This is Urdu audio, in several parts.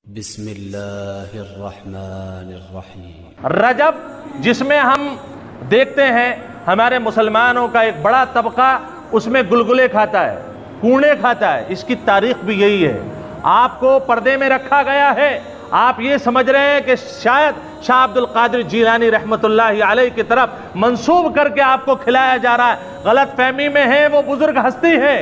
بسم اللہ الرحمن الرحیم۔ رجب جس میں ہم دیکھتے ہیں ہمارے مسلمانوں کا ایک بڑا طبقہ اس میں گلگلے کھاتا ہے، کوڑے کھاتا ہے، اس کی تاریخ بھی یہی ہے۔ آپ کو پردے میں رکھا گیا ہے، آپ یہ سمجھ رہے ہیں کہ شاید شاہ عبد القادر جیلانی رحمۃ اللہ علیہ کی طرف منسوب کر کے آپ کو کھلایا جا رہا ہے۔ غلط فہمی میں ہے، وہ بزرگ ہستی ہے۔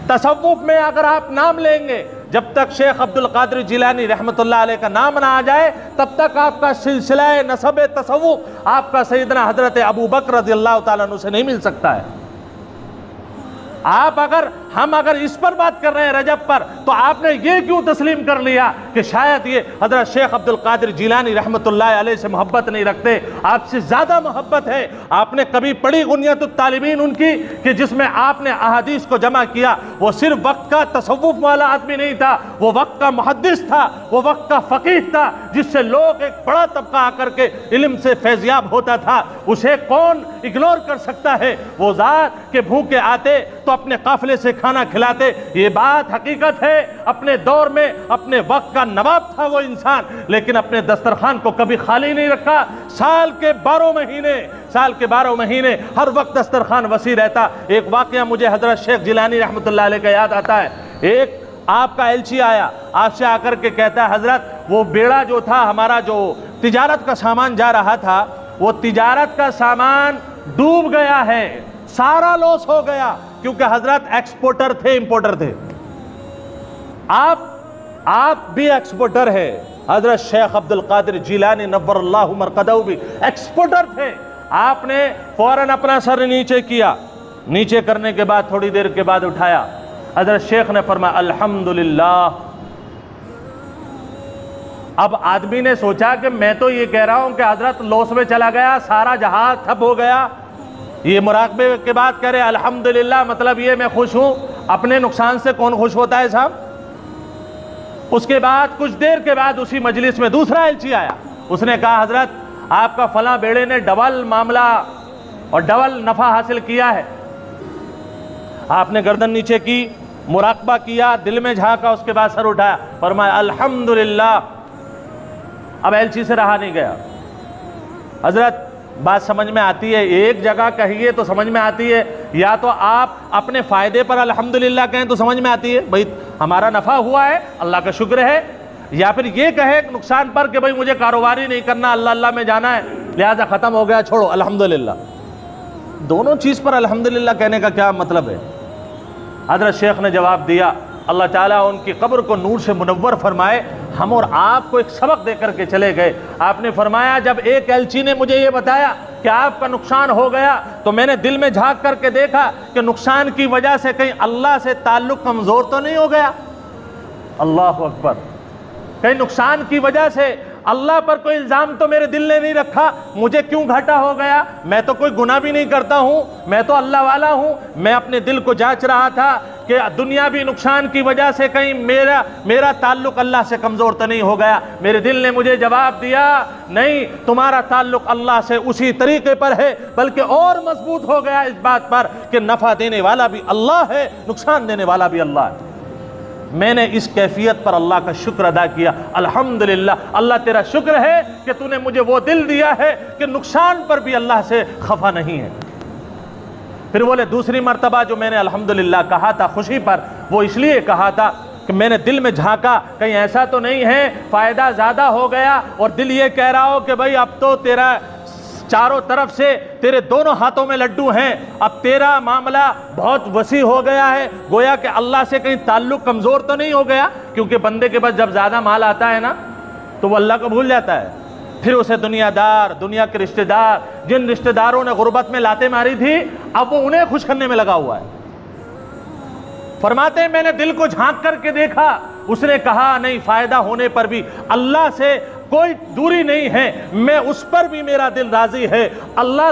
تصوف میں اگر آپ نام لیں گے، جب تک شیخ عبد القادر جیلانی رحمۃ اللہ علیہ کا نام نہ آ جائے تب تک آپ کا سلسلہ نسب تصوف آپ کا سیدنا حضرت ابو بکر رضی اللہ تعالیٰ عنہ سے نہیں مل سکتا ہے۔ ہم اگر اس پر بات کر رہے ہیں رجب پر، تو آپ نے یہ کیوں تسلیم کر لیا کہ شاید یہ حضرت شیخ عبد القادر جیلانی رحمۃ اللہ علیہ سے محبت نہیں رکھتے، آپ سے زیادہ محبت ہے۔ آپ نے کبھی پڑھی غنیۃ الطالبین ان کی کہ جس میں آپ نے احادیث کو جمع کیا؟ وہ صرف وقت کا تصوف والا آدمی نہیں تھا، وہ وقت کا محدث تھا، وہ وقت کا فقیہ تھا، جس سے لوگ ایک بڑا طبقہ آ کر کے علم سے فیضیاب ہوتا تھا۔ اسے کون اگنور کر سکتا ہے؟ وہ ذات کہ بھوکے آتے تو اپنے قافلے سے کھانا کھلاتے۔ یہ بات حقیقت ہے، اپنے دور میں اپنے وقت کا نواب تھا وہ انسان، لیکن اپنے دسترخوان کو کبھی خالی نہیں رکھا۔ سال کے 12 مہینے ہر وقت دسترخوان وسیع رہتا۔ ایک واقعہ مجھے حضرت شیخ جیلانی رحمۃ اللہ علیہ کا یاد آتا ہے۔ ایک آپ کا ایلچی آیا، آپ سے آ کر کے کہتا ہے حضرت وہ بیڑا جو تھا ہمارا، جو تجارت کا سامان جا رہا تھا، وہ تجارت کا سامان ڈوب گیا ہے، سارا لاس ہو گیا، کیونکہ حضرت ایکسپورٹر تھے، امپورٹر تھے۔ آپ بھی ایکسپورٹر ہے، حضرت شیخ عبد القادر جیلانی نور اللہ مرقدہ بھی ایکسپورٹر تھے۔ آپ نے فوراً اپنا سر نیچے کیا، نیچے کرنے کے بعد تھوڑی دیر کے بعد اٹھایا، حضرت شیخ نے فرمایا الحمدللہ۔ اب آدمی نے سوچا کہ میں تو یہ کہہ رہا ہوں کہ حضرت لوس میں چلا گیا، سارا جہاز ٹھپ ہو گیا، یہ مراقبے کے بعد کہہ رہے الحمدللہ، مطلب یہ میں خوش ہوں۔ اپنے نقصان سے کون خوش ہوتا ہے صاحب؟ اس کے بعد کچھ دیر کے بعد اسی مجلس میں دوسرا ایلچی آیا، اس نے کہا حضرت آپ کا فلاں بیڑے نے ڈبل معاملہ اور ڈبل نفع حاصل کیا ہے۔ آپ نے گردن نیچے کی، مراقبہ کیا، دل میں جھانکا، اس کے بعد سر اٹھایا، فرمایا الحمدللہ۔ اب ایلچی سے رہا نہیں گیا۔ حضرت بات سمجھ میں آتی ہے، ایک جگہ کہیے تو سمجھ میں آتی ہے، یا تو آپ اپنے فائدے پر الحمدللہ کہیں تو سمجھ میں آتی ہے بھئی ہمارا نفع ہوا ہے اللہ کا شکر ہے، یا پھر یہ کہے نقصان پر کہ بھئی مجھے کاروباری نہیں کرنا، اللہ اللہ میں جانا ہے، لہذا ختم ہو گیا، چھوڑو الحمدللہ۔ دونوں چیز پر الحمدللہ کہنے کا کیا مطلب ہے؟ حضرت شیخ نے جواب دیا، اللہ تعالیٰ ان کی قبر کو نور سے منور فرمائے، ہم اور آپ کو ایک سبق دے کر کے چلے گئے۔ آپ نے فرمایا جب ایک ایلچی نے مجھے یہ بتایا کہ آپ کا نقصان ہو گیا، تو میں نے دل میں جھانک کر کے دیکھا کہ نقصان کی وجہ سے کہیں اللہ سے تعلق کمزور تو نہیں ہو گیا؟ اللہ اکبر! کہیں نقصان کی وجہ سے اللہ پر کوئی الزام تو میرے دل نے نہیں رکھا، مجھے کیوں گھاٹا ہو گیا؟ میں تو کوئی گناہ بھی نہیں کرتا ہوں، میں تو اللہ والا ہوں۔ میں اپنے دل کو جانچ رہا تھا کہ دنیاوی نقصان کی وجہ سے کہیں میرا تعلق اللہ سے کمزور تو نہیں ہو گیا۔ میرے دل نے مجھے جواب دیا نہیں، تمہارا تعلق اللہ سے اسی طریقے پر ہے، بلکہ اور مضبوط ہو گیا اس بات پر کہ نفع دینے والا بھی اللہ ہے، نقصان دینے والا بھی اللہ ہے۔ میں نے اس کیفیت پر اللہ کا شکر ادا کیا، الحمدللہ اللہ تیرا شکر ہے کہ تو نے مجھے وہ دل دیا ہے کہ نقصان پر بھی اللہ سے خفا نہیں ہے۔ پھر بولے دوسری مرتبہ جو میں نے الحمدللہ کہا تھا خوشی پر، وہ اس لیے کہا تھا کہ میں نے دل میں جھانکا کہیں ایسا تو نہیں ہے فائدہ زیادہ ہو گیا اور دل یہ کہہ رہا ہو کہ بھئی اب تو تیرا چاروں طرف سے تیرے دونوں ہاتھوں میں لڈو ہیں، اب تیرا معاملہ بہت وسیع ہو گیا ہے، گویا کہ اللہ سے کہیں تعلق کمزور تو نہیں ہو گیا؟ کیونکہ بندے کے پاس جب زیادہ مال آتا ہے نا تو وہ اللہ کو بھول جاتا ہے، پھر اسے دنیا کے رشتہ دار، جن رشتہ داروں نے غربت میں لاتیں ماری تھی، اب وہ انہیں خوش کرنے میں لگا ہوا ہے۔ فرماتے ہیں میں نے دل کو جھانک کر کے دیکھا، اس نے کہا نہیں، فائدہ ہونے پر بھی اللہ سے کوئی دوری نہیں ہے، میں اس پر بھی میرا دل راضی ہے، اللہ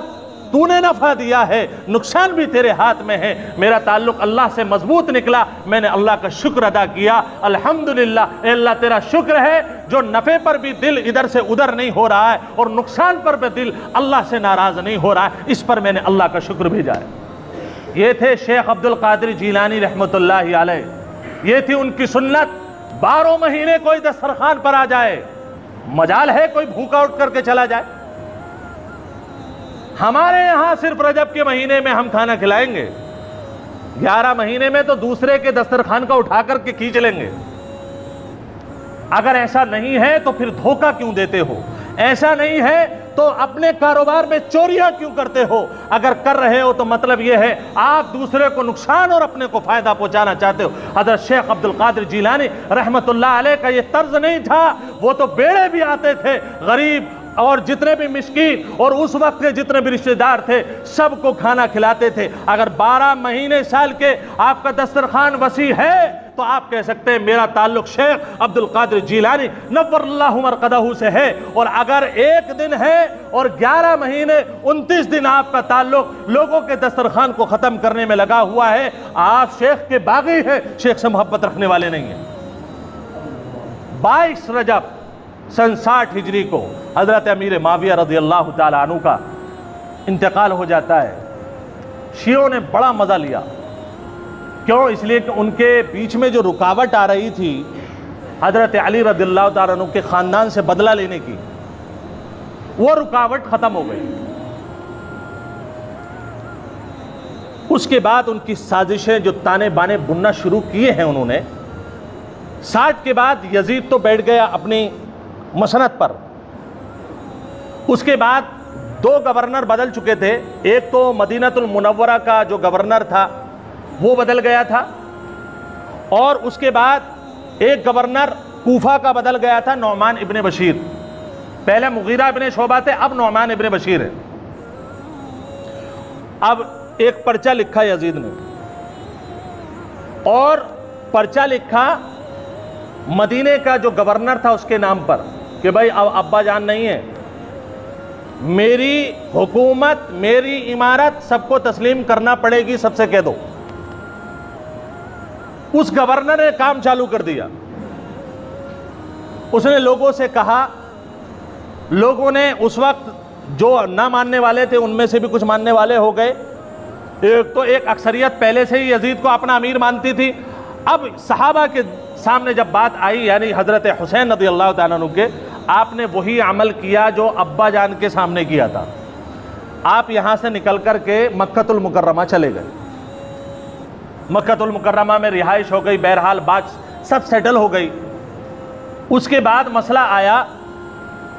تو نے نفع دیا ہے، نقصان بھی تیرے ہاتھ میں ہے، میرا تعلق اللہ سے مضبوط نکلا، میں نے اللہ کا شکر ادا کیا، الحمدللہ۔ اے اللہ تیرا شکر ہے جو نفع پر بھی دل ادھر سے ادھر نہیں ہو رہا ہے اور نقصان پر بھی دل اللہ سے ناراض نہیں ہو رہا ہے، اس پر میں نے اللہ کا شکر بھیجا ہے۔ یہ تھے شیخ عبد القادر جیلانی رحمۃ اللہ علیہ، یہ تھی ان کی سنت۔ 12 مہینے کوئی دسترخوان پر آ جائے، مجال ہے کوئی بھوکا اٹھ کر کے چلا جائے؟ ہمارے یہاں صرف رجب کے مہینے میں ہم کھانا کھلائیں گے، 11 مہینے میں تو دوسرے کے دسترخوان کا اٹھا کر کے کھینچ لیں گے۔ اگر ایسا نہیں ہے تو پھر دھوکہ کیوں دیتے ہو؟ ایسا نہیں ہے تو اپنے کاروبار میں چوریاں کیوں کرتے ہو؟ اگر کر رہے ہو تو مطلب یہ ہے آپ دوسرے کو نقصان اور اپنے کو فائدہ پہنچانا چاہتے ہو۔ حضرت شیخ عبد القادر جیلانی رحمت اللہ علیہ کا یہ طرز نہیں تھا، وہ تو بیڑے بھی آتے تھے، غریب اور جتنے بھی مسکین اور اس وقت کے جتنے بھی رشتہ دار تھے سب کو کھانا کھلاتے تھے۔ اگر 12 مہینے سال کے آپ کا دسترخوان وسیع ہے تو آپ کہہ سکتے ہیں میرا تعلق شیخ عبد القادر جیلانی نور اللہ مرقدہ سے ہے، اور اگر 1 دن ہے اور 11 مہینے 29 دن آپ کا تعلق لوگوں کے دسترخوان کو ختم کرنے میں لگا ہوا ہے، آپ شیخ کے باغی ہیں، شیخ سے محبت رکھنے والے نہیں ہیں۔ 22 رجب سن 60 ہجری کو حضرت امیر معاویہ رضی اللہ تعالیٰ عنہ کا انتقال ہو جاتا ہے۔ شیعوں نے بڑا مزہ لیا، کیوں؟ اس لیے کہ ان کے بیچ میں جو رکاوٹ آ رہی تھی حضرت علی رضی اللہ تعالیٰ عنہ کے خاندان سے بدلہ لینے کی، وہ رکاوٹ ختم ہو گئی۔ اس کے بعد ان کی سازشیں جو تانے بانے بننا شروع کیے ہیں انہوں نے، 60 کے بعد یزید تو بیٹھ گیا اپنی مسند پر، اس کے بعد 2 گورنر بدل چکے تھے، ایک تو مدینہ المنورہ کا جو گورنر تھا وہ بدل گیا تھا، اور اس کے بعد ایک گورنر کوفہ کا بدل گیا تھا، نعمان ابن بشیر۔ پہلے مغیرہ ابن شعبہ تھے، اب نعمان ابن بشیر ہے۔ اب ایک پرچہ لکھا یزید نے، اور پرچہ لکھا مدینے کا جو گورنر تھا اس کے نام پر کہ بھائی اب ابا جان نہیں ہے، میری حکومت میری عمارت سب کو تسلیم کرنا پڑے گی، سب سے کہہ دو۔ اس گورنر نے کام چالو کر دیا، اس نے لوگوں سے کہا، لوگوں نے اس وقت جو نہ ماننے والے تھے ان میں سے بھی کچھ ماننے والے ہو گئے، ایک اکثریت پہلے سے ہی یزید کو اپنا امیر مانتی تھی۔ اب صحابہ کے سامنے جب بات آئی، یعنی حضرت حسین رضی اللہ تعالیٰ عنہ کے، آپ نے وہی عمل کیا جو ابا جان کے سامنے کیا تھا۔ آپ یہاں سے نکل کر کے مکہ المکرمہ چلے گئے، مکہ المکرمہ میں رہائش ہو گئی، بہرحال بات سب سیٹل ہو گئی۔ اس کے بعد مسئلہ آیا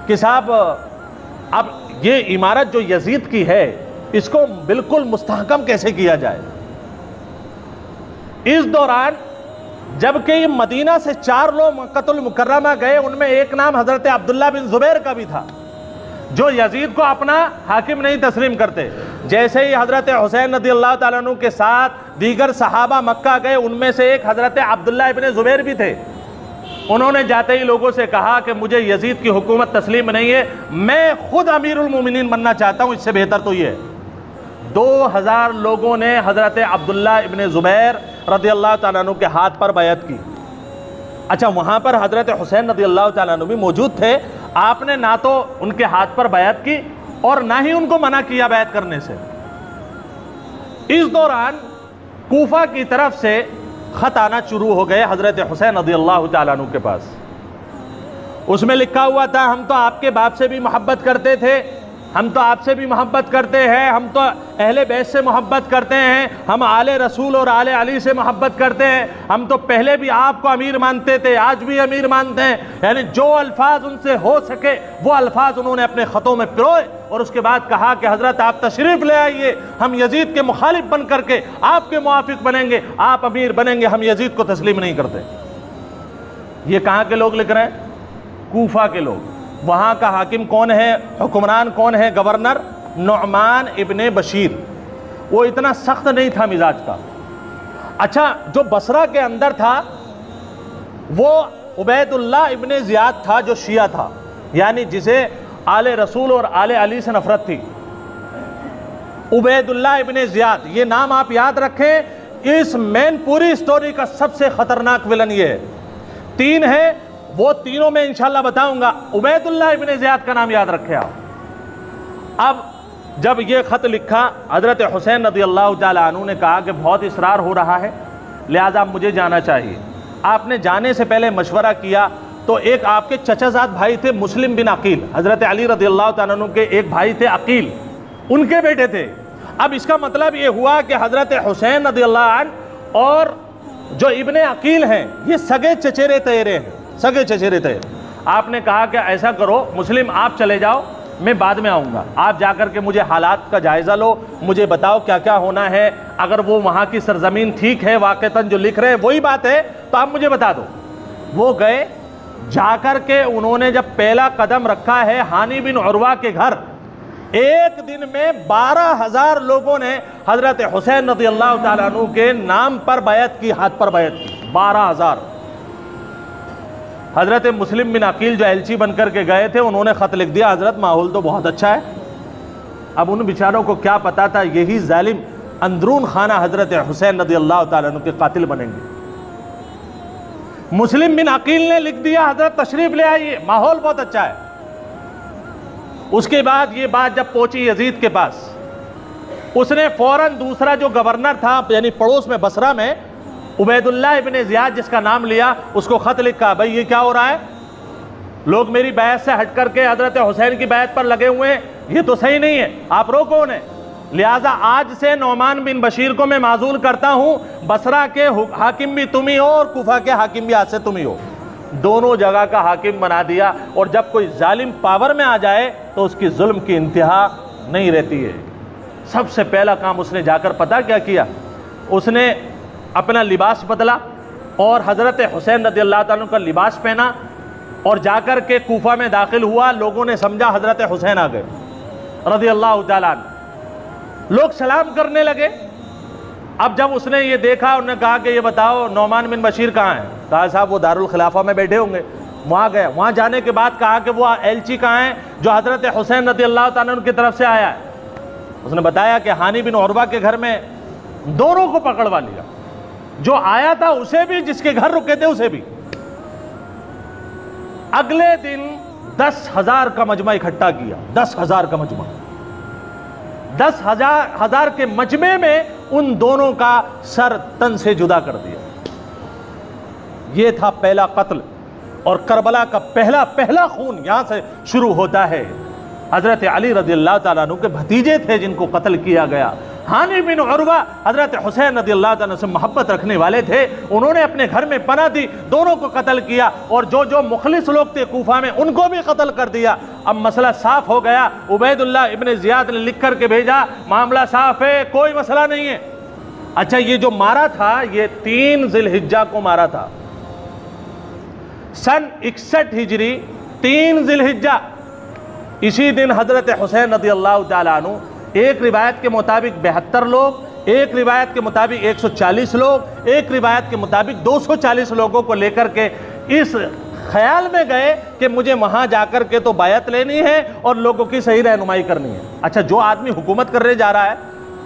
کہ صاحب اب یہ عمارت جو یزید کی ہے اس کو بالکل مستحکم کیسے کیا جائے۔ اس دوران جبکہ یہ مدینہ سے 4 لوگ مکہ المکرمہ گئے، ان میں ایک نام حضرت عبداللہ بن زبیر کا بھی تھا جو یزید کو اپنا حاکم نہیں تسلیم کرتے۔ جیسے ہی حضرت حسین رضی اللہ تعالیٰ عنہ کے ساتھ دیگر صحابہ مکہ گئے، ان میں سے ایک حضرت عبداللہ ابن زبیر بھی تھے۔ انہوں نے جاتے ہی لوگوں سے کہا کہ مجھے یزید کی حکومت تسلیم نہیں ہے، میں خود امیر المومنین بننا چاہتا ہوں، اس سے بہتر تو یہ ہے۔ 2000 لوگوں نے حضرت عبداللہ ابن زبیر رضی اللہ تعالیٰ عنہ کے ہاتھ پر بیعت کی۔ اچھا، وہاں پر حضرت حسین رضی اللہ تعالیٰ عنہ بھی موجود تھے، آپ نے نہ تو ان کے ہاتھ پر بیعت کی اور نہ ہی ان کو منع کیا بیعت کرنے سے۔ اس دوران کوفہ کی طرف سے خط آنا شروع ہو گئے حضرت حسین رضی اللہ تعالیٰ عنہ کے پاس۔ اس میں لکھا ہوا تھا، ہم تو آپ کے باپ سے بھی محبت کرتے تھے، ہم تو آپ سے بھی محبت کرتے ہیں، ہم تو اہل بیت سے محبت کرتے ہیں، ہم آل رسول اور آل علی سے محبت کرتے ہیں، ہم تو پہلے بھی آپ کو امیر مانتے تھے، آج بھی امیر مانتے ہیں۔ یعنی جو الفاظ ان سے ہو سکے وہ الفاظ انہوں نے اپنے خطوں میں پروئے، اور اس کے بعد کہا کہ حضرت آپ تشریف لے آئیے، ہم یزید کے مخالف بن کر کے آپ کے موافق بنیں گے، آپ امیر بنیں گے، ہم یزید کو تسلیم نہیں کرتے۔ یہ کہاں کے لوگ لکھ رہے ہیں؟ کوفہ کے لوگ۔ وہاں کا حاکم کون ہے، حکمران کون ہے؟ گورنر نعمان ابن بشیر۔ وہ اتنا سخت نہیں تھا مزاج کا۔ اچھا، جو بصرہ کے اندر تھا وہ عبید اللہ ابن زیاد تھا، جو شیعہ تھا، یعنی جسے آل رسول اور آل علی سے نفرت تھی۔ عبید اللہ ابن زیاد، یہ نام آپ یاد رکھیں، اس مین پوری سٹوری کا سب سے خطرناک ولن یہ ہے۔ 3 ہے، وہ تینوں میں انشاءاللہ بتاؤں گا، عبید اللہ ابن زیاد کا نام یاد رکھے آپ۔ اب جب یہ خط لکھا، حضرت حسین رضی اللہ تعالیٰ عنہ نے کہا کہ بہت اصرار ہو رہا ہے، لہذا مجھے جانا چاہیے۔ آپ نے جانے سے پہلے مشورہ کیا تو ایک آپ کے چچا زاد بھائی تھے مسلم بن عقیل، حضرت علی رضی اللہ تعالیٰ عنہ کے ایک بھائی تھے عقیل، ان کے بیٹے تھے۔ اب اس کا مطلب یہ ہوا کہ حضرت حسین رضی اللہ عنہ اور جو ابن عقیل ہیں یہ سگے چچیرے تیرے ہیں، سگے چچیرے تیرے۔ آپ نے کہا کہ ایسا کرو مسلم آپ چلے جاؤ، میں بعد میں آؤں گا، آپ جا کر کے مجھے حالات کا جائزہ لو، مجھے بتاؤ کیا کیا ہونا ہے، اگر وہ وہاں کی سرزمین ٹھیک ہے واقعتاً جو لکھ رہے ہیں وہی بات ہے تو آپ مجھے بتا دو۔ وہ گئے، جا کر کے انہوں نے جب پہلا قدم رکھا ہے ہانی بن عروہ کے گھر، ایک دن میں 12,000 لوگوں نے حضرت حسین رضی اللہ تعالیٰ عنہ کے نام پر بیعت کی، ہاتھ پر بیعت کی، 12,000۔ حضرت مسلم بن عقیل جو ایلچی بن کر کے گئے تھے انہوں نے خط لکھ دیا، حضرت ماحول تو بہت اچھا ہے۔ اب ان بیچاروں کو کیا پتا تھا یہی ظالم اندرون خانہ حضرت حسین رضی اللہ تعالیٰ عنہ کے قاتل بنیں گے۔ مسلم بن عقیل نے لکھ دیا حضرت تشریف لے آئیے، ماحول بہت اچھا ہے۔ اس کے بعد یہ بات جب پہنچی یزید کے پاس، اس نے فوراً دوسرا جو گورنر تھا یعنی پڑوس میں بصرہ میں عبید اللہ ابن زیاد جس کا نام لیا، اس کو خط لکھا، بھائی یہ کیا ہو رہا ہے، لوگ میری بیعت سے ہٹ کر کے حضرت حسین کی بیعت پر لگے ہوئے ہیں، یہ تو صحیح نہیں ہے، آپ روکو انہیں۔ لہٰذا آج سے نعمان بن بشیر کو میں معزول کرتا ہوں، بصرہ کے حاکم بھی تم ہی ہو اور کوفہ کے حاکم بھی آج سے تم ہی ہو، دونوں جگہ کا حاکم بنا دیا۔ اور جب کوئی ظالم پاور میں آ جائے تو اس کی ظلم کی انتہا نہیں رہتی ہے۔ سب سے پہلا کام اس نے جا کر پتہ کیا کیا، اس نے اپنا لباس بدلا اور حضرت حسین رضی اللہ تعالیٰ عنہ کا لباس پہنا اور جا کر کے کوفہ میں داخل ہوا۔ لوگوں نے سمجھا حضرت حسین آ گئے رضی اللہ تعالیٰ عنہ، لوگ سلام کرنے لگے۔ اب جب اس نے یہ دیکھا، انہوں نے کہا کہ یہ بتاؤ نعمان بن بشیر کہاں ہیں؟ کہا صاحب وہ دارالخلافہ میں بیٹھے ہوں گے۔ وہاں گئے، وہاں جانے کے بعد کہا کہ وہ ایلچی کہاں ہیں جو حضرت حسین رضی اللہ تعالیٰ عنہ کی طرف سے آیا ہے؟ اس نے بتایا کہ ہانی بن عروہ کے گھر میں، دونوں کو پکڑوا لیا، جو آیا تھا اسے بھی، جس کے گھر رکے تھے اسے بھی۔ اگلے دن 10,000 کا مجمع اکٹھا کیا، 10,000 کا مجمع، 10,000 کے مجمع میں ان دونوں کا سر تن سے جدا کر دیا۔ یہ تھا پہلا قتل، اور کربلا کا پہلا خون یہاں سے شروع ہوتا ہے۔ حضرت علی رضی اللہ تعالیٰ عنہ کے بھتیجے تھے جن کو قتل کیا گیا۔ ہانی بن عروہ حضرت حسین رضی اللہ تعالیٰ عنہ سے محبت رکھنے والے تھے، انہوں نے اپنے گھر میں پناہ دی، دونوں کو قتل کیا، اور جو مخلص لوگ تھے کوفہ میں ان کو بھی قتل کر دیا۔ اب مسئلہ صاف ہو گیا، عبید اللہ ابن زیاد نے لکھ کر کے بھیجا، معاملہ صاف ہے، کوئی مسئلہ نہیں ہے۔ اچھا، یہ جو مارا تھا یہ 3 ذی الحجہ کو مارا تھا، سن 61 ہجری 3 ذی الحجہ۔ اسی دن حضرت حسین رضی اللہ تعالیٰ عنہ، ایک روایت کے مطابق 72 لوگ، ایک روایت کے مطابق 140 لوگ، ایک روایت کے مطابق 240 لوگوں کو لے کر کے اس خیال میں گئے کہ مجھے وہاں جا کر کے تو بیعت لینی ہے اور لوگوں کی صحیح رہنمائی کرنی ہے۔ اچھا، جو آدمی حکومت کرنے جا رہا ہے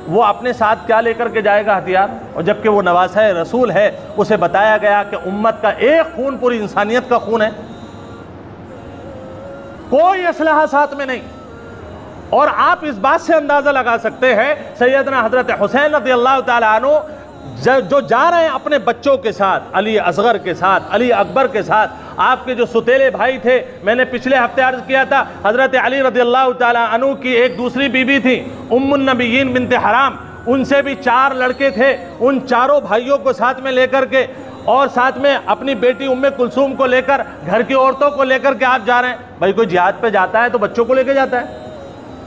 وہ اپنے ساتھ کیا لے کر کے جائے گا؟ ہتھیار؟ اور جبکہ وہ نواسہ رسول ہے، اسے بتایا گیا کہ امت کا ایک خون پوری انسانیت کا خون ہے، کوئی اسلحہ ساتھ میں نہیں۔ اور آپ اس بات سے اندازہ لگا سکتے ہیں سیدنا حضرت حسین رضی اللہ تعالیٰ عنہ جو جا رہے ہیں اپنے بچوں کے ساتھ، علی اصغر کے ساتھ، علی اکبر کے ساتھ، آپ کے جو ستیلے بھائی تھے، میں نے پچھلے ہفتے عرض کیا تھا حضرت علی رضی اللہ تعالیٰ عنہ کی ایک دوسری بیوی تھی ام النبیین بنت حرام، ان سے بھی 4 لڑکے تھے، ان چاروں بھائیوں کو ساتھ میں لے کر کے اور ساتھ میں اپنی بیٹی ام کلثوم کو لے کر، گھر کی عورتوں کو لے کر کے آپ جا رہے ہیں۔ بھائی کوئی جہاد پہ جاتا ہے تو بچوں کو لے کے جاتا ہے،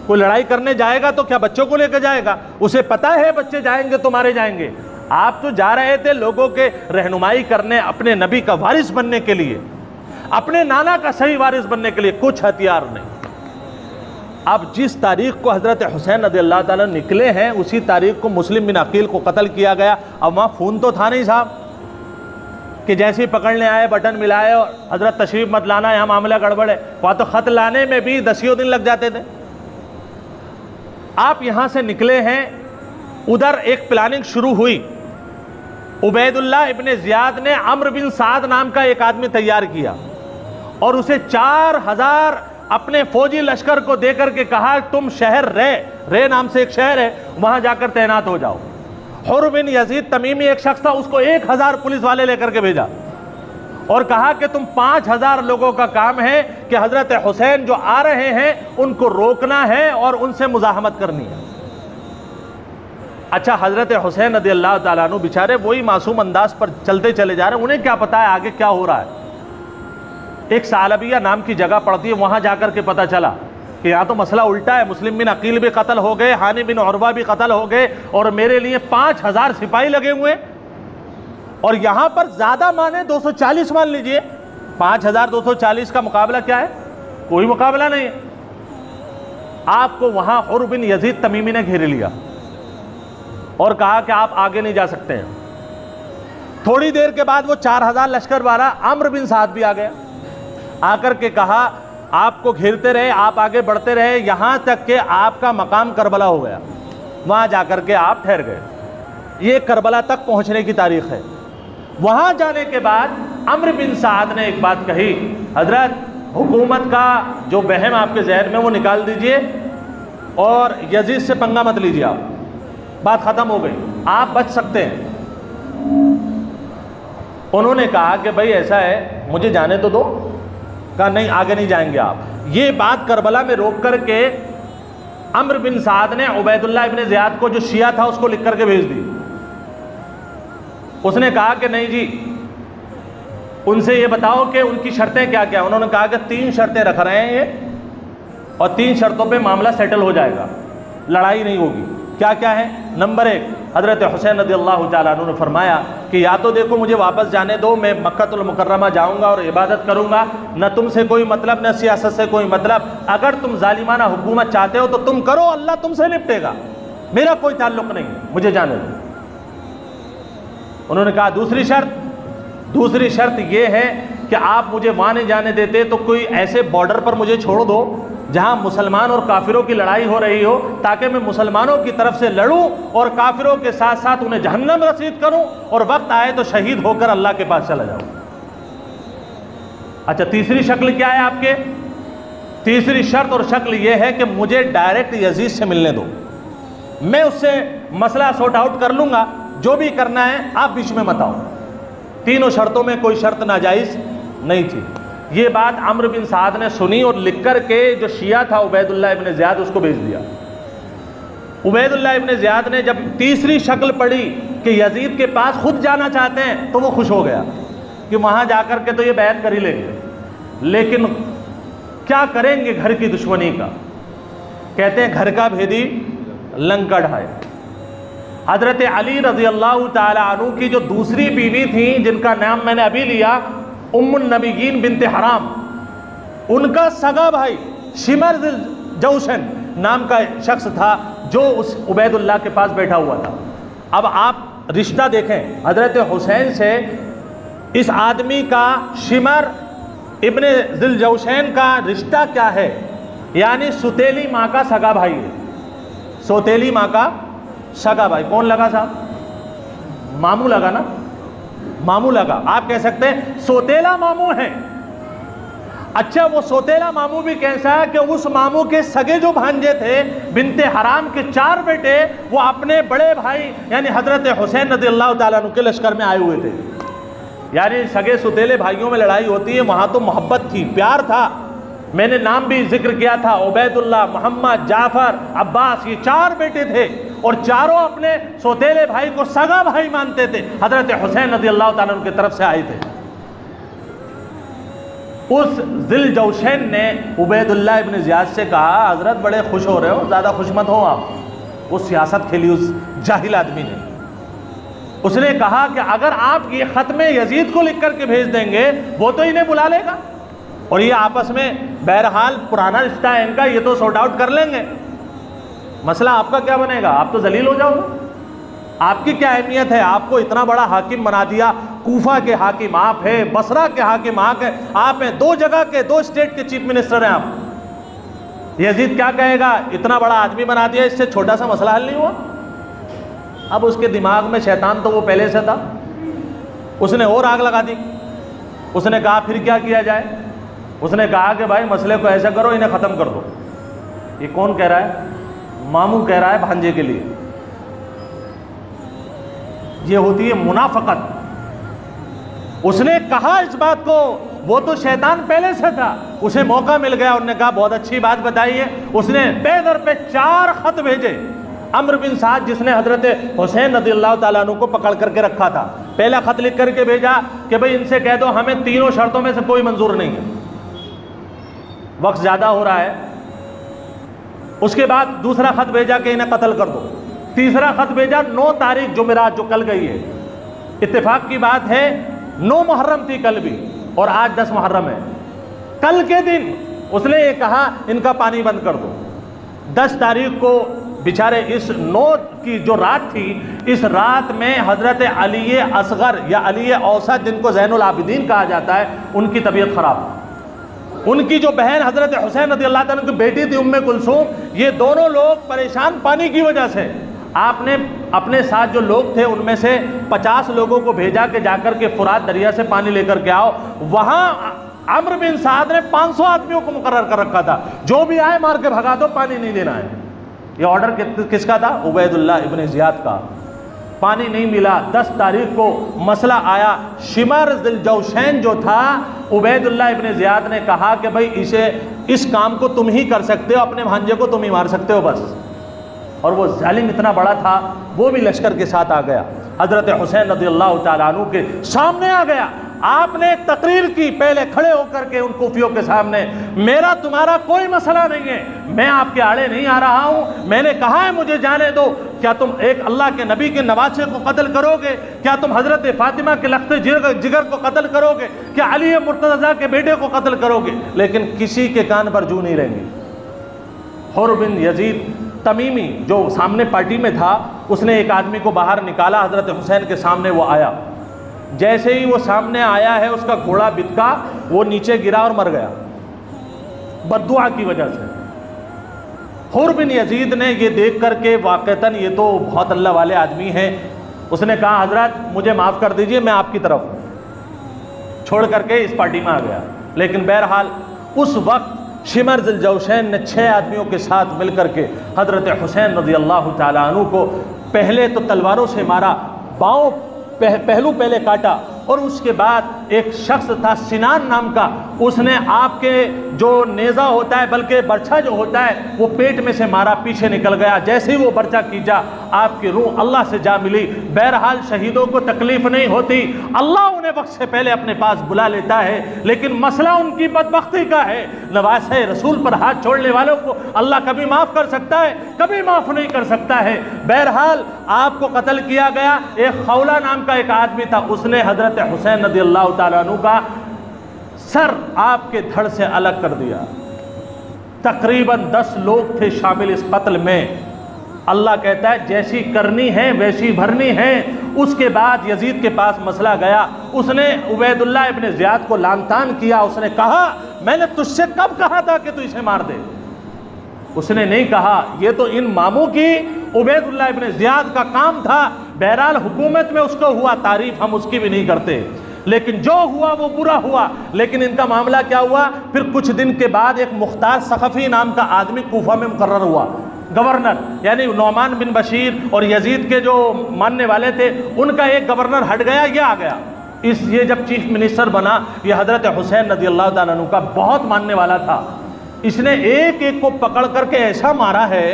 کوئی لڑائی کرنے جائے گا تو کیا بچوں کو لے کے جائے گا؟ اسے پتا ہے بچے جائیں گے تو مارے جائیں گے۔ آپ تو جا رہے تھے لوگوں کے رہنمائی کرنے، اپنے نبی کا وارث بننے کے لیے، اپنے نانا کا صحیح وارث بننے کے لیے، کچھ ہتھیار نہیں۔ اب جس تاریخ کو حضرت حسین رضی اللہ تعالیٰ نکلے ہیں اسی تاریخ کو مسلم بن عقیل کو قتل کیا گیا۔ اب وہاں فون تو تھا نہیں صاحب کہ جیسے ہی پکڑنے آئے بٹن ملائے اور حضرت تشریف مت لانا، یہاں معاملہ گڑبڑ ہے۔ وہاں تو خط لانے میں بھی 10 دن لگ جاتے تھے۔ آپ یہاں سے نکلے ہیں، ادھر ایک پلاننگ شروع ہوئی۔ عبید اللہ ابن زیاد نے عمرو بن سعد نام کا ایک آدمی تیار کیا اور اسے 4000 اپنے فوجی لشکر کو دے کر کے کہا تم شہر رے نام سے ایک شہر ہے وہاں جا کر تعینات ہو جاؤ۔ حر بن یزید تمیمی ایک شخص تھا، اس کو 1000 پولیس والے لے کر کے بھیجا اور کہا کہ تم 5000 لوگوں کا کام ہے کہ حضرت حسین جو آ رہے ہیں ان کو روکنا ہے اور ان سے مزاحمت کرنی ہے۔ اچھا، حضرت حسین رضی اللہ تعالیٰ عنہ بیچارے وہی معصوم انداز پر چلتے چلے جا رہے ہیں، انہیں کیا پتا ہے آگے کیا ہو رہا ہے۔ ایک ثعلبیہ نام کی جگہ پڑتی ہے، وہاں جا کر کے پتا چلا کہ یہاں تو مسئلہ الٹا ہے، مسلم بن عقیل بھی قتل ہو گئے، ہانی بن عروہ بھی قتل ہو گئے، اور میرے لیے 5000 سپاہی لگے ہوئے، اور یہاں پر زیادہ مانے 240 مان لیجئے، 5240 کا مقابلہ کیا ہے؟ کوئی مقابلہ نہیں ہے۔ آپ کو وہاں حر بن یزید تمیمی نے گھیر لیا اور کہا کہ آپ آگے نہیں جا سکتے ہیں۔ تھوڑی دیر کے بعد وہ 4000 لشکر والا عمرو بن سعد بھی آ گیا، آ کر کے کہا آپ کو گھیرتے رہے، آپ آگے بڑھتے رہے، یہاں تک کہ آپ کا مقام کربلا ہو گیا، وہاں جا کر کے آپ ٹھہر گئے۔ یہ کربلا تک پہنچنے کی تاریخ ہے۔ وہاں جانے کے بعد عمرو بن سعد نے ایک بات کہی، حضرت حکومت کا جو وہم آپ کے ذہن میں وہ نکال دیجئے اور یزید سے پنگا مت لیجئے، آپ بات ختم ہو گئی، آپ بچ سکتے ہیں۔ انہوں نے کہا کہ بھائی ایسا ہے مجھے جانے تو دو، کہا نہیں آگے نہیں جائیں گے آپ۔ یہ بات کربلا میں روک کر کے عمرو بن سعد نے عبید اللہ ابن زیاد کو جو شیعہ تھا اس کو لکھ کر کے بھیج دی۔ اس نے کہا کہ نہیں جی، ان سے یہ بتاؤ کہ ان کی شرطیں کیا کیا۔ انہوں نے کہا کہ 3 شرطیں رکھ رہے ہیں یہ، اور 3 شرطوں پہ معاملہ سیٹل ہو جائے گا، لڑائی نہیں ہوگی۔ کیا کیا ہے؟ نمبر 1، حضرت حسین رضی اللہ تعالیٰ عنہ نے فرمایا کہ یا تو دیکھو مجھے واپس جانے دو، میں مکہ المکرمہ جاؤں گا اور عبادت کروں گا، نہ تم سے کوئی مطلب نہ سیاست سے کوئی مطلب، اگر تم ظالمانہ حکومت چاہتے ہو تو تم کرو، اللہ تم سے نپٹے گا، میرا کوئی تعلق نہیں ہے، مجھے جانے دو۔ انہوں نے کہا دوسری شرط یہ ہے کہ آپ مجھے وہاں نہیں جانے دیتے تو کوئی ایسے بارڈر پر مجھے چھوڑ دو جہاں مسلمان اور کافروں کی لڑائی ہو رہی ہو، تاکہ میں مسلمانوں کی طرف سے لڑوں اور کافروں کے ساتھ ساتھ انہیں جہنم رسید کروں، اور وقت آئے تو شہید ہو کر اللہ کے پاس چلا جاؤں۔ اچھا، تیسری شکل کیا ہے آپ کے؟ تیسری شرط اور شکل یہ ہے کہ مجھے ڈائریکٹ یزید سے ملنے دو، میں اس سے مسئلہ سورٹ آؤٹ کر لوں گا، جو بھی کرنا ہے آپ بیچ میں مت آؤ۔ تینوں شرطوں میں کوئی شرط ناجائز نہیں تھی۔ یہ بات عمرو بن سعد نے سنی اور لکھ کر کے جو شیعہ تھا عبید اللہ ابن زیاد اس کو بھیج دیا۔ عبید اللہ ابن زیاد نے جب تیسری شکل پڑھی کہ یزید کے پاس خود جانا چاہتے ہیں تو وہ خوش ہو گیا کہ وہاں جا کر کے تو یہ بیعت کر ہی لیں گے، لیکن کیا کریں گے گھر کی دشمنی کا؟ کہتے ہیں گھر کا بھیدی لنکا ڈھائے۔ حضرت علی رضی اللہ تعالی عنہ کی جو دوسری بیوی تھیں جن کا نام میں نے ابھی لیا، ام النبیین بنت حرام، ان کا سگا بھائی شمر ذی الجوشن نام کا شخص تھا جو اس عبید اللہ کے پاس بیٹھا ہوا تھا۔ اب آپ رشتہ دیکھیں حضرت حسین سے اس آدمی کا، شمر ابن ذی الجوشن کا رشتہ کیا ہے؟ یعنی ستیلی ماں کا سگا بھائی ہے، سوتیلی ماں کا سگا بھائی۔ کون لگا صاحب؟ ماموں لگا نا، ماموں لگا، آپ کہہ سکتے ہیں سوتیلا ماموں ہیں۔ اچھا، وہ سوتیلا ماموں بھی کیسا ہے کہ اس ماموں کے سگے جو بھانجے تھے بنت حرام کے 4 بیٹے، وہ اپنے بڑے بھائی یعنی حضرت حسین رضی اللہ تعالیٰ عنہ کے لشکر میں آئے ہوئے تھے۔ یعنی سگے ستیلے بھائیوں میں لڑائی ہوتی ہے، وہاں تو محبت تھی، پیار تھا۔ میں نے نام بھی ذکر کیا تھا، عبید اللہ، محمد، جعفر، عباس، یہ 4 بیٹے تھے اور چاروں اپنے سوتیلے بھائی کو سگا بھائی مانتے تھے، حضرت حسین رضی اللہ تعالیٰ عنہ کی طرف سے آئے تھے۔ اس ذی الجوشن نے عبید اللہ ابن زیاد سے کہا، حضرت بڑے خوش ہو رہے ہو، زیادہ خوش مت ہو آپ۔ وہ سیاست کھیلی اس جاہل آدمی نے۔ اس نے کہا کہ اگر آپ یہ خط میں یزید کو لکھ کر کے بھیج دیں گے وہ تو انہیں بلا لے گا، اور یہ آپس میں بہرحال پرانا رشتہ ہے ان کا، یہ تو سورٹ آؤٹ کر لیں گے، مسئلہ آپ کا کیا بنے گا؟ آپ تو ذلیل ہو جاؤ گے، آپ کی کیا اہمیت ہے؟ آپ کو اتنا بڑا حاکم بنا دیا، کوفہ کے حاکم آپ ہیں، بصرہ کے حاکم آپ ہیں، 2 جگہ کے 2 اسٹیٹ کے چیف منسٹر ہیں آپ۔ یزید کیا کہے گا؟ اتنا بڑا آدمی بنا دیا، اس سے چھوٹا سا مسئلہ حل نہیں ہوا؟ اب اس کے دماغ میں شیطان تو وہ پہلے سے تھا، اس نے اور آگ لگا دی۔ اس نے کہا پھر کیا کیا جائے؟ اس نے کہا کہ بھائی مسئلے کو ایسا کرو، انہیں ختم کر دو۔ یہ کون کہہ رہا ہے؟ ماموں کہہ رہا ہے بھانجے کے لیے۔ یہ ہوتی ہے منافقت۔ اس نے کہا اس بات کو، وہ تو شیطان پہلے سے تھا، اسے موقع مل گیا، انہوں نے کہا بہت اچھی بات بتائیے. اس نے بے در پہ 4 خط بھیجے. عمرو بن سعد جس نے حضرت حسین رضی اللہ تعالیٰ عنہ کو پکڑ کر کے رکھا تھا، پہلا خط لکھ کر کے بھیجا کہ بھئی ان سے کہہ دو ہمیں تینوں شرطوں میں سے کوئی منظور نہیں ہے، وقت زیادہ ہو رہا ہے. اس کے بعد دوسرا خط بھیجا کہ انہیں قتل کر دو. تیسرا خط بھیجا 9 تاریخ جمعرات جو کل گئی ہے. اتفاق کی بات ہے 9 محرم تھی کل بھی، اور آج 10 محرم ہے. کل کے دن اس نے یہ کہا ان کا پانی بند کر دو. 10 تاریخ کو بیچارے اس 9 کی جو رات تھی، اس رات میں حضرت علی اصغر یا علی اوسط جن کو زین العابدین کہا جاتا ہے، ان کی طبیعت خراب. ان کی جو بہن حضرت حسین رضی اللہ تعالیٰ کی بیٹی تھی ام کلثوم، یہ دونوں لوگ پریشان پانی کی وجہ سے. آپ نے اپنے ساتھ جو لوگ تھے ان میں سے 50 لوگوں کو بھیجا کہ جا کر کے فرات دریا سے پانی لے کر کے آؤ. وہاں عمرو بن سعد نے 500 آدمیوں کو مقرر کر رکھا تھا، جو بھی آئے مار کے بھگا دو، پانی نہیں دینا ہے. یہ آرڈر کس کا تھا؟ عبید اللہ ابن زیاد کا. پانی نہیں ملا. 10 تاریخ کو مسئلہ آیا. شمر ذی الجوشین جو تھا، عبید اللہ ابن زیاد نے کہا کہ بھئی اس کام کو تم ہی کر سکتے ہو، اپنے بھانجے کو تم ہی مار سکتے ہو بس. اور وہ ظالم اتنا بڑا تھا، وہ بھی لشکر کے ساتھ آ گیا، حضرت حسین رضی اللہ تعالیٰ عنہ کے سامنے آ گیا. آپ نے تقریر کی پہلے کھڑے ہو کر کے ان کوفیوں کے سامنے، میرا تمہارا کوئی مسئلہ نہیں ہے، میں آپ کے آڑے نہیں آ رہا ہوں، میں نے کہا ہے مجھے جانے دو. کیا تم ایک اللہ کے نبی کے نواسے کو قتل کرو گے؟ کیا تم حضرت فاطمہ کے لخت جگر کو قتل کرو گے؟ کیا علی مرتضیٰ کے بیٹے کو قتل کرو گے؟ لیکن کسی کے کان پر جو نہیں رہیں گے. حر بن یزید تمیمی جو سامنے پارٹی میں تھا، اس نے ایک آدمی کو باہر نکالا، حضرت حسین کے سامنے وہ آیا. جیسے ہی وہ سامنے آیا ہے، اس کا گھوڑا بتکا، وہ نیچے گرا اور مر گیا بددعا کی وجہ سے. حر بن یزید نے یہ دیکھ کر کے واقعتاً یہ تو بہت اللہ والے آدمی ہیں، اس نے کہا حضرت مجھے معاف کر دیجئے، میں آپ کی طرف ہوں، چھوڑ کر کے اس پارٹی میں آ گیا. لیکن بہرحال اس وقت شمر ذی الجوشین نے 6 آدمیوں کے ساتھ مل کر کے حضرت حسین رضی اللہ تعالیٰ عنہ کو پہلے تو تلواروں سے مارا، باؤں پہلو پہلے کاٹا، اور اس کے بعد ایک شخص تھا سنان نام کا، اس نے آپ کے جو نیزہ ہوتا ہے بلکہ برچھا جو ہوتا ہے وہ پیٹ میں سے مارا، پیچھے نکل گیا. جیسے ہی وہ برچھا کھینچا آپ کی روح اللہ سے جا ملی. بہرحال شہیدوں کو تکلیف نہیں ہوتی، اللہ انہیں وقت سے پہلے اپنے پاس بلا لیتا ہے، لیکن مسئلہ ان کی بدبختی کا ہے. نواسے رسول پر ہاتھ چھوڑنے والوں کو اللہ کبھی معاف کر سکتا ہے، کبھی معاف نہیں کر سکتا ہے. بہرحال آپ کو قتل کیا گیا. ایک خولہ نام کا ایک آدمی تھا، اس نے حضرت حسین رضی اللہ تعالیٰ عنہ کا سر آپ کے دھڑ سے الگ کر دیا. تقریباً 10 لوگ تھے شامل اس قتل میں. اللہ کہتا ہے جیسی کرنی ہے ویسی بھرنی ہے. اس کے بعد یزید کے پاس مسئلہ گیا، اس نے عبید اللہ ابن زیاد کو لعن طعن کیا. اس نے کہا میں نے تجھ سے کب کہا تھا کہ تو اسے مار دے؟ اس نے نہیں کہا، یہ تو ان ماموں کی عبید اللہ ابن زیاد کا کام تھا. بہرحال حکومت میں اس کو ہوا، تعریف ہم اس کی بھی نہیں کرتے، لیکن جو ہوا وہ برا ہوا. لیکن ان کا معاملہ کیا ہوا؟ پھر کچھ دن کے بعد ایک مختار ثقفی نام کا آدمی کوفہ میں مقرر ہوا، گورنر. یعنی نعمان بن بشیر اور یزید کے جو ماننے والے تھے ان کا ایک گورنر ہٹ گیا، یہ آ گیا. یہ جب چیف منسٹر بنا، یہ حضرت حسین رضی اللہ تعالیٰ عنہ کا بہت ماننے والا تھا. اس نے ایک ایک کو پکڑ کر کے ایسا مارا ہے،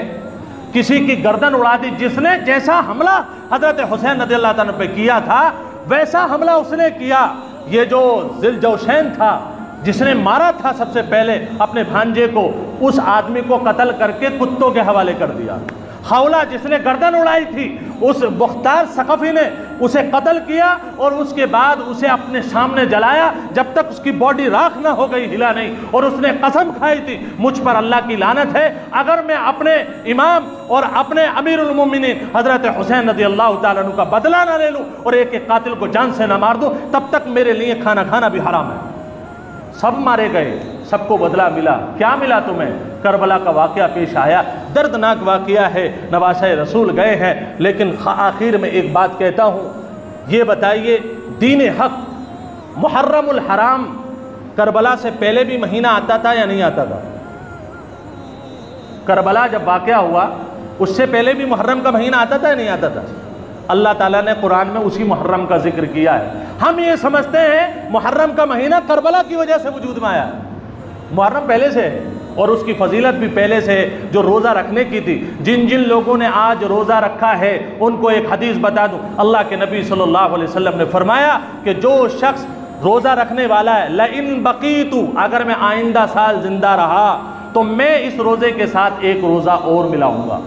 کسی کی گردن اڑا دی. جس نے جیسا حملہ حضرت حسین رضی اللہ تعالیٰ عنہ پہ کیا تھا ویسا حملہ اس نے کیا. یہ جو ذی الجوشین تھا جس نے مارا تھا سب سے پہلے اپنے بھانجے کو، اس آدمی کو قتل کر کے کتوں کے حوالے کر دیا. خولہ جس نے گردن اڑائی تھی، اس مختار ثقفی نے اسے قتل کیا اور اس کے بعد اسے اپنے سامنے جلایا جب تک اس کی باڈی راکھ نہ ہو گئی، ہلا نہیں. اور اس نے قسم کھائی تھی مجھ پر اللہ کی لعنت ہے، اگر میں اپنے امام اور اپنے امیر المومنین حضرت حسین رضی اللہ تعالیٰ عنہ کا بدلہ نہ لے لوں اور ایک ایک قاتل کو جان سے نہ مار دوں، تب تک میرے لیے کھانا کھانا بھی حرام ہے. سب مارے گئے، سب کو بدلہ ملا. کیا ملا تمہیں؟ کربلا کا واقعہ پیش آیا، دردناک واقعہ ہے. نواسۂ رسول گئے ہیں، لیکن آخر میں ایک بات کہتا ہوں، یہ بتائیے دین حق محرم الحرام کربلا سے پہلے بھی مہینہ آتا تھا یا نہیں آتا تھا؟ کربلا جب واقعہ ہوا اس سے پہلے بھی محرم کا مہینہ آتا تھا یا نہیں آتا تھا؟ اللہ تعالیٰ نے قرآن میں اسی محرم کا ذکر کیا ہے. ہم یہ سمجھتے ہیں محرم کا مہینہ کربلا کی وجہ سے وجود میں آیا. محرم پہلے سے ہے اور اس کی فضیلت بھی پہلے سے ہے جو روزہ رکھنے کی تھی. جن لوگوں نے آج روزہ رکھا ہے ان کو ایک حدیث بتا دوں. اللہ کے نبی صلی اللہ علیہ وسلم نے فرمایا کہ جو شخص روزہ رکھنے والا ہے لئن بقیت، اگر میں آئندہ سال زندہ رہا تو میں اس روزے کے ساتھ ایک روزہ اور ملاؤں گا.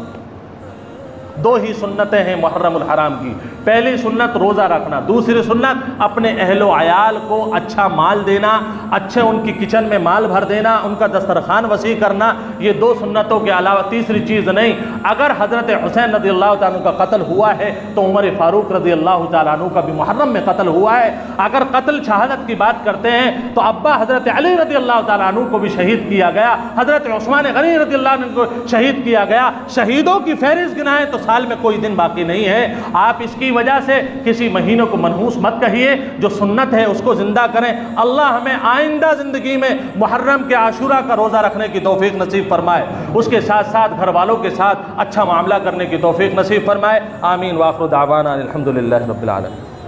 دو ہی سنتیں ہیں محرم الحرام کی. پہلی سنت روزہ رکھنا، دوسری سنت اپنے اہل و عیال کو اچھا مال دینا، اچھے ان کی کچن میں مال بھر دینا، ان کا دسترخوان وسیع کرنا. یہ دو سنتوں کے علاوہ تیسری چیز نہیں. اگر حضرت حسین رضی اللہ تعالیٰ عنہ کا قتل ہوا ہے تو عمر فاروق رضی اللہ تعالیٰ عنہ کا بھی محرم میں قتل ہوا ہے. اگر قتل شہادت کی بات کرتے ہیں تو ابا حضرت علی رضی اللہ تعالیٰ عنہ کو بھی شہید کیا گیا، حضرت عثمان غنی رضی اللہ عنہ کو شہید کیا گیا. شہیدوں کی فہرست گنائیں تو سال میں کوئی دن باقی نہیں ہے. آپ اس کی وجہ سے کسی مہینوں کو منحوس مت کہیے، جو سنت ہے اس کو زندہ کریں. اللہ ہمیں آئندہ زندگی میں محرم کے عاشورہ کا روزہ رکھنے کی توفیق نصیب فرمائے، اس کے ساتھ ساتھ گھر والوں کے ساتھ اچھا معاملہ کرنے کی توفیق نصیب فرمائے. آمین. وآخر دعوانا الحمدللہ رب العالمین.